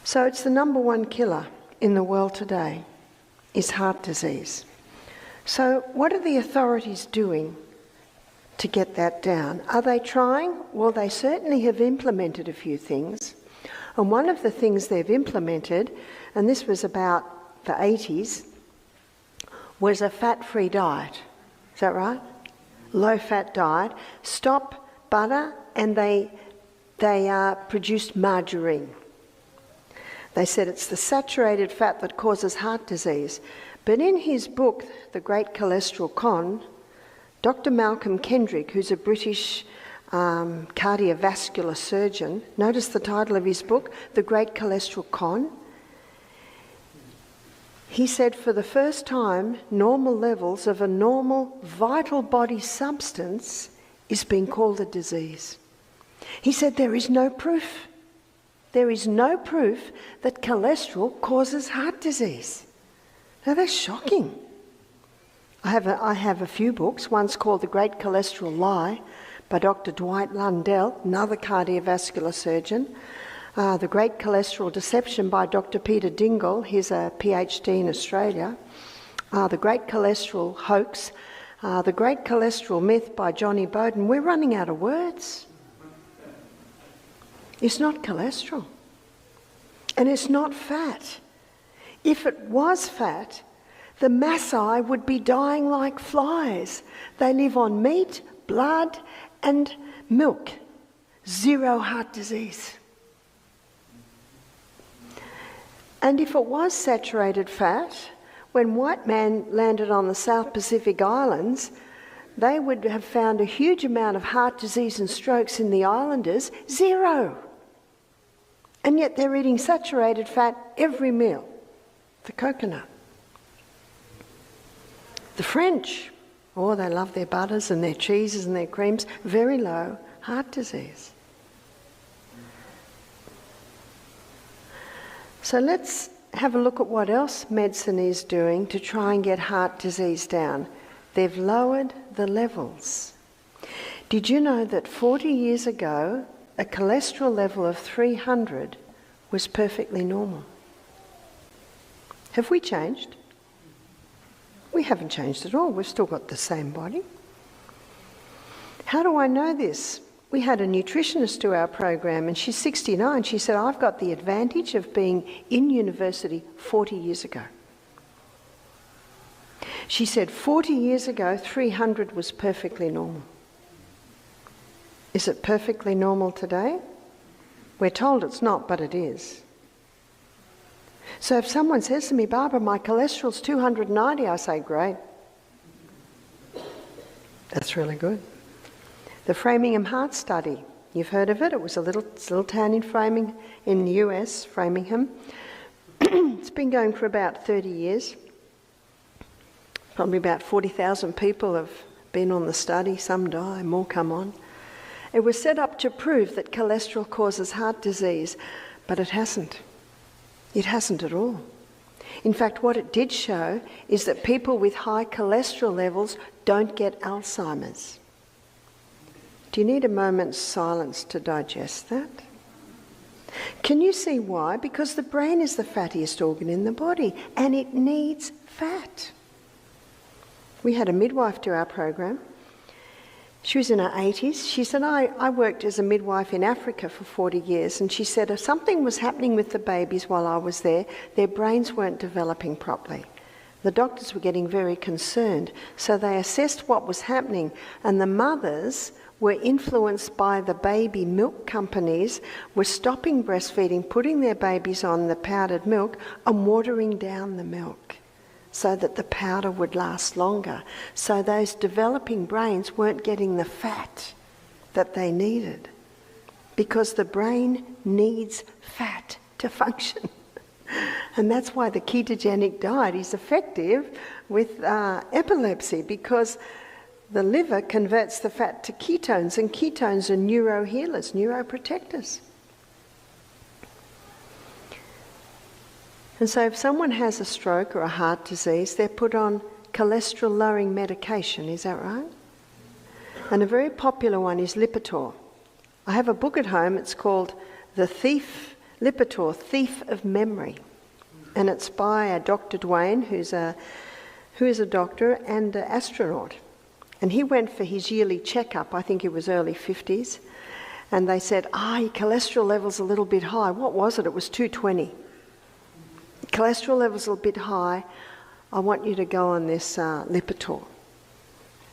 So it's the number one killer in the world today, is heart disease. So what are the authorities doing to get that down? Are they trying? Well, they certainly have implemented a few things. And one of the things they've implemented, and this was about the 80s, was a fat-free diet. Is that right? Low-fat diet. Stop butter, and they produced margarine. They said it's the saturated fat that causes heart disease. But in his book, The Great Cholesterol Con, Dr. Malcolm Kendrick, who's a British cardiovascular surgeon, notice the title of his book, The Great Cholesterol Con. He said for the first time, normal levels of a normal vital body substance is being called a disease. He said there is no proof. There is no proof that cholesterol causes heart disease. Now that's shocking. I have a few books. One's called The Great Cholesterol Lie by Dr. Dwight Lundell, another cardiovascular surgeon. The Great Cholesterol Deception by Dr. Peter Dingle, he's a PhD in Australia. The Great Cholesterol Hoax, The Great Cholesterol Myth by Johnny Bowden. We're running out of words. It's not cholesterol. And it's not fat. If it was fat, the Maasai would be dying like flies. They live on meat, blood, and milk. Zero heart disease. And if it was saturated fat, when white man landed on the South Pacific Islands, they would have found a huge amount of heart disease and strokes in the islanders. Zero. And yet they're eating saturated fat every meal. The coconut. The French, oh, they love their butters and their cheeses and their creams. Very low heart disease. So let's have a look at what else medicine is doing to try and get heart disease down. They've lowered the levels. Did you know that 40 years ago, a cholesterol level of 300 was perfectly normal? Have we changed? We haven't changed at all. We've still got the same body. How do I know this? We had a nutritionist to our program, and she's 69. She said, I've got the advantage of being in university 40 years ago. She said 40 years ago, 300 was perfectly normal. Is it perfectly normal today? We're told it's not, but it is. So if someone says to me, Barbara, my cholesterol's 290, I say, great. That's really good. The Framingham Heart Study, you've heard of it. It was a little town in the US, Framingham. It's been going for about 30 years. Probably about 40,000 people have been on the study. Some die, more come on. It was set up to prove that cholesterol causes heart disease, but it hasn't. It hasn't at all. In fact, what it did show is that people with high cholesterol levels don't get Alzheimer's. Do you need a moment's silence to digest that? Can you see why? Because the brain is the fattiest organ in the body, and it needs fat. We had a midwife to our program. She was in her 80s. She said, I worked as a midwife in Africa for 40 years, and she said if something was happening with the babies while I was there, their brains weren't developing properly. The doctors were getting very concerned, so they assessed what was happening, and the mothers were influenced by the baby milk companies, were stopping breastfeeding, putting their babies on the powdered milk and watering down the milk so that the powder would last longer. So those developing brains weren't getting the fat that they needed, because the brain needs fat to function. And that's why the ketogenic diet is effective with epilepsy, because the liver converts the fat to ketones, and ketones are neurohealers, neuroprotectors. And so if someone has a stroke or a heart disease, they're put on cholesterol-lowering medication, is that right? And a very popular one is Lipitor. I have a book at home, it's called The Thief Lipitor, Thief of Memory. And it's by a Dr. Dwayne, who is a doctor and an astronaut. And he went for his yearly checkup, I think it was early 50s, and they said, your cholesterol level's a little bit high. What was it? It was 220. Cholesterol level's a bit high. I want you to go on this Lipitor.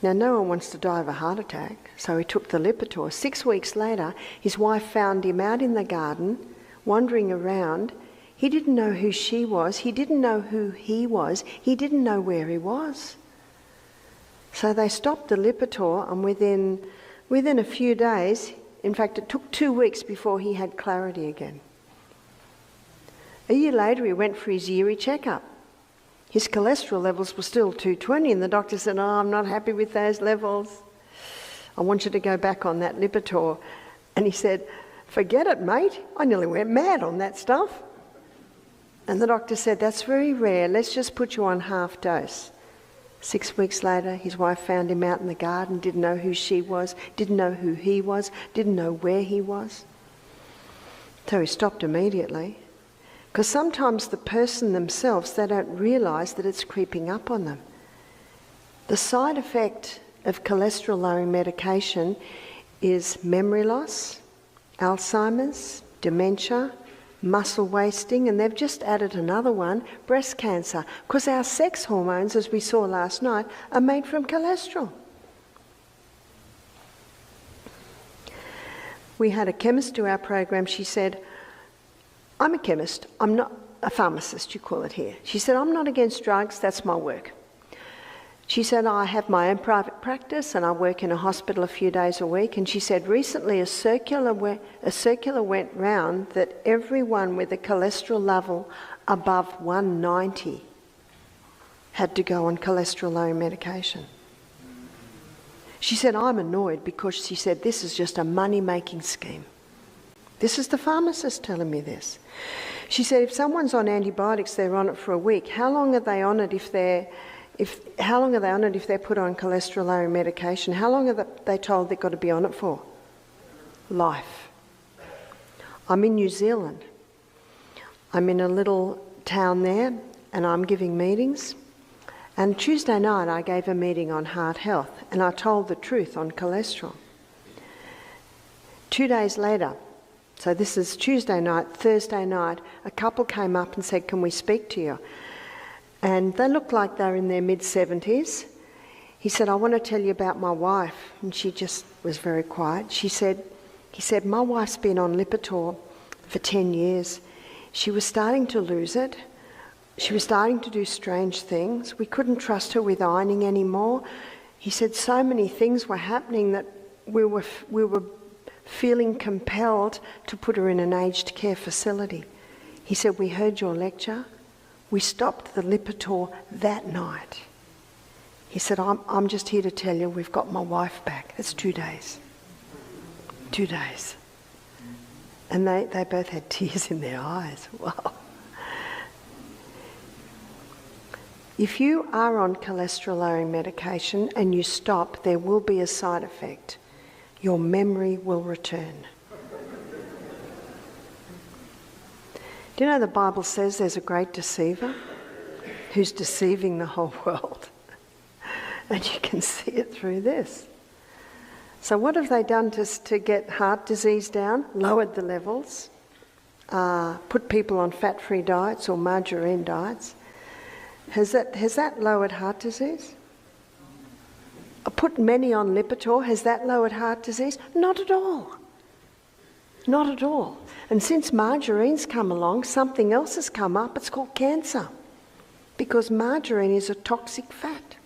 Now, no one wants to die of a heart attack, so he took the Lipitor. 6 weeks later, his wife found him out in the garden, wandering around. He didn't know who she was. He didn't know who he was. He didn't know where he was. So they stopped the Lipitor, and within a few days, in fact, it took 2 weeks before he had clarity again. A year later, he went for his yearly checkup. His cholesterol levels were still 220, and the doctor said, I'm not happy with those levels. I want you to go back on that Lipitor. And he said, forget it, mate. I nearly went mad on that stuff. And the doctor said, that's very rare. Let's just put you on half dose. 6 weeks later, his wife found him out in the garden, didn't know who she was, didn't know who he was, didn't know where he was. So he stopped immediately. Because sometimes the person themselves, they don't realise that it's creeping up on them. The side effect of cholesterol-lowering medication is memory loss, Alzheimer's, dementia, muscle wasting, and they've just added another one, breast cancer, because our sex hormones, as we saw last night, are made from cholesterol. We had a chemist do our program. She said, I'm a chemist, I'm not a pharmacist, you call it here. She said, I'm not against drugs, that's my work. She said, I have my own private practice and I work in a hospital a few days a week. And she said, recently a circular went round that everyone with a cholesterol level above 190 had to go on cholesterol-lowering medication. She said, I'm annoyed because she said, this is just a money-making scheme. This is the pharmacist telling me this. She said, if someone's on antibiotics, they're on it for a week. How long are they on it if they're put on cholesterol-lowering medication? How long are they told they've got to be on it for? Life. I'm in New Zealand. I'm in a little town there, and I'm giving meetings. And Tuesday night, I gave a meeting on heart health, and I told the truth on cholesterol. 2 days later, so this is Tuesday night, Thursday night, a couple came up and said, can we speak to you? And they looked like they were in their mid-70s. He said, I want to tell you about my wife. And she just was very quiet. He said, my wife's been on Lipitor for 10 years. She was starting to lose it. She was starting to do strange things. We couldn't trust her with ironing anymore. He said so many things were happening that we were feeling compelled to put her in an aged care facility. He said, we heard your lecture. We stopped the Lipitor that night. He said, I'm just here to tell you we've got my wife back. It's 2 days. 2 days. And they both had tears in their eyes. Wow. If you are on cholesterol-lowering medication and you stop, there will be a side effect. Your memory will return. Do you know the Bible says there's a great deceiver who's deceiving the whole world? And you can see it through this. So what have they done to get heart disease down? Lowered the levels, put people on fat-free diets or margarine diets. Has that lowered heart disease? Put many on Lipitor, has that lowered heart disease? Not at all. Not at all. And since margarine's come along, something else has come up. It's called cancer. Because margarine is a toxic fat.